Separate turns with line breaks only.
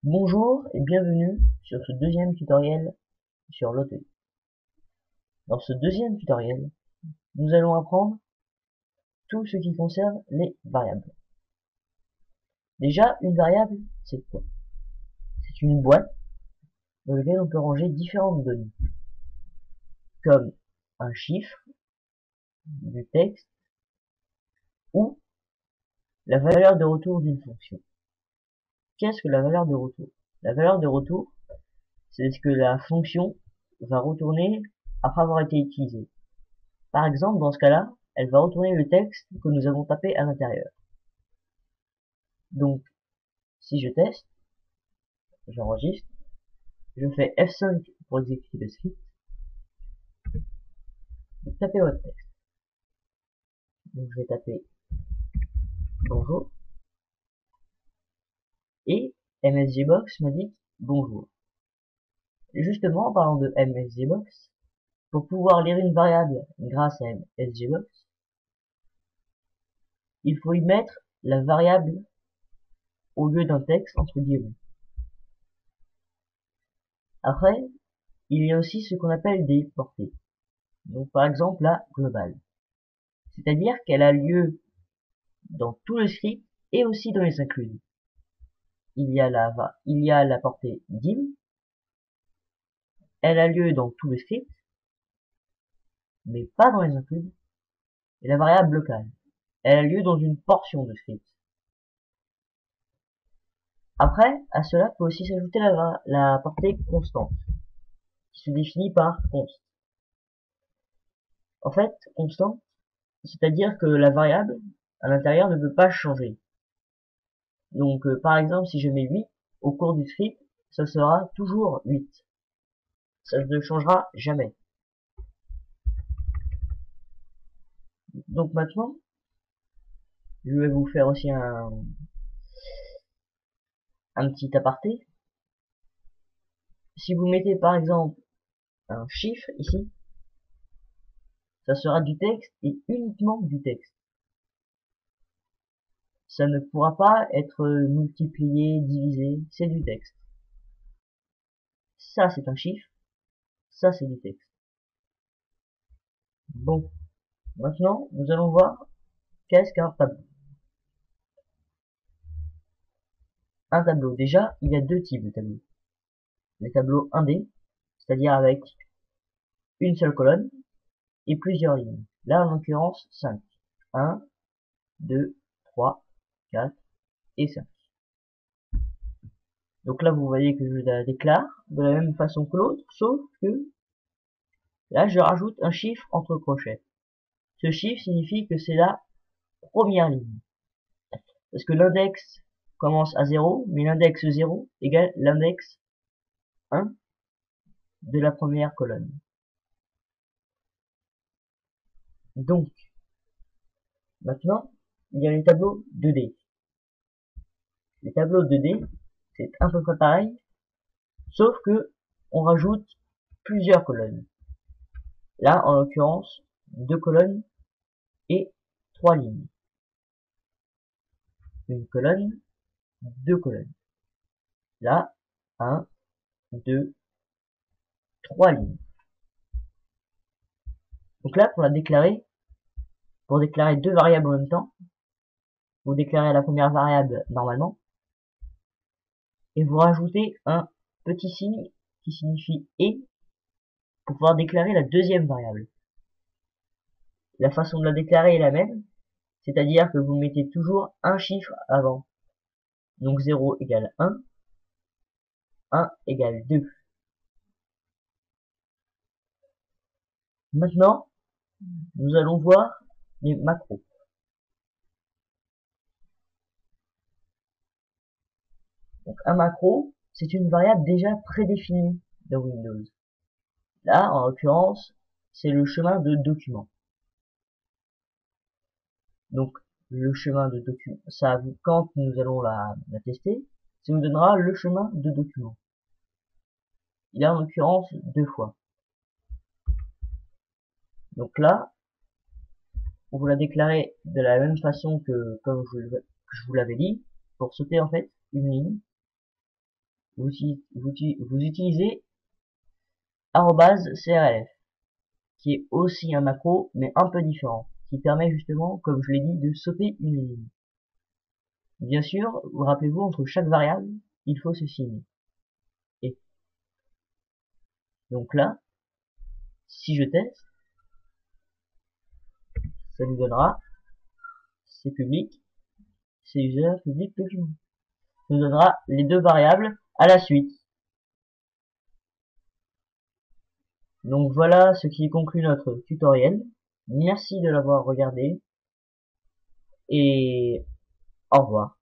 Bonjour et bienvenue sur ce deuxième tutoriel sur l'OTI. Dans ce deuxième tutoriel, nous allons apprendre tout ce qui concerne les variables. Déjà, une variable, c'est quoi? C'est une boîte dans laquelle on peut ranger différentes données, comme un chiffre, du texte ou la valeur de retour d'une fonction. Qu'est-ce que la valeur de retour? La valeur de retour, c'est ce que la fonction va retourner après avoir été utilisée. Par exemple, dans ce cas-là, elle va retourner le texte que nous avons tapé à l'intérieur. Donc, si je teste, j'enregistre, je fais F5 pour exécuter le script, vous tapez votre texte. Donc, je vais taper bonjour, et MSGBox m'indique bonjour. Et justement, en parlant de MSGBox, pour pouvoir lire une variable grâce à MSGBox, il faut y mettre la variable au lieu d'un texte entre guillemets. Après, il y a aussi ce qu'on appelle des portées. Donc, par exemple, la globale. C'est-à-dire qu'elle a lieu dans tout le script et aussi dans les includes. Il y a la portée dim, elle a lieu dans tout le script, mais pas dans les includes, et la variable locale, elle a lieu dans une portion de script. Après, à cela peut aussi s'ajouter la portée constante, qui se définit par const. En fait, constante, c'est-à-dire que la variable à l'intérieur ne peut pas changer. Donc, par exemple, si je mets 8, au cours du script, ça sera toujours 8. Ça ne changera jamais. Donc maintenant, je vais vous faire aussi un petit aparté. Si vous mettez par exemple un chiffre ici, ça sera du texte et uniquement du texte. Ça ne pourra pas être multiplié, divisé, c'est du texte. Ça c'est un chiffre, ça c'est du texte. Bon, maintenant nous allons voir qu'est-ce qu'un tableau. Un tableau, déjà, il y a deux types de tableaux. Les tableaux 1D, c'est-à-dire avec une seule colonne et plusieurs lignes. Là, en l'occurrence, 5. 1, 2, 3, 4 et 5. Donc là, vous voyez que je la déclare de la même façon que l'autre, sauf que là, je rajoute un chiffre entre crochets. Ce chiffre signifie que c'est la première ligne. Parce que l'index commence à 0, mais l'index 0 égale l'index 1 de la première colonne. Donc, maintenant, il y a les tableaux 2D. Les tableaux 2D, c'est à peu près pareil, sauf que on rajoute plusieurs colonnes. Là, en l'occurrence, 2 colonnes et 3 lignes. Une colonne, 2 colonnes. Là, 1, 2, 3 lignes. Donc là, pour déclarer deux variables en même temps, vous déclarez la première variable normalement, et vous rajoutez un petit signe qui signifie et pour pouvoir déclarer la deuxième variable. La façon de la déclarer est la même, c'est-à-dire que vous mettez toujours un chiffre avant. Donc 0 égale 1, 1 égale 2. Maintenant, nous allons voir les macros. Donc un macro, c'est une variable déjà prédéfinie dans Windows. Là, en l'occurrence, c'est le chemin de document. Donc le chemin de document, ça, quand nous allons la tester, ça nous donnera le chemin de document. Il a en l'occurrence deux fois. Donc là, vous la déclarez de la même façon que comme je vous l'avais dit, pour sauter en fait une ligne. vous utilisez @crlf, qui est aussi un macro, mais un peu différent, qui permet justement, comme je l'ai dit, de sauter une ligne. Bien sûr, vous rappelez-vous, entre chaque variable, il faut ce signe. Et donc là, si je teste, ça nous donnera c'est public, c'est user, public, document. Ça nous donnera les deux variables à la suite. Donc voilà ce qui conclut notre tutoriel. Merci de l'avoir regardé et au revoir.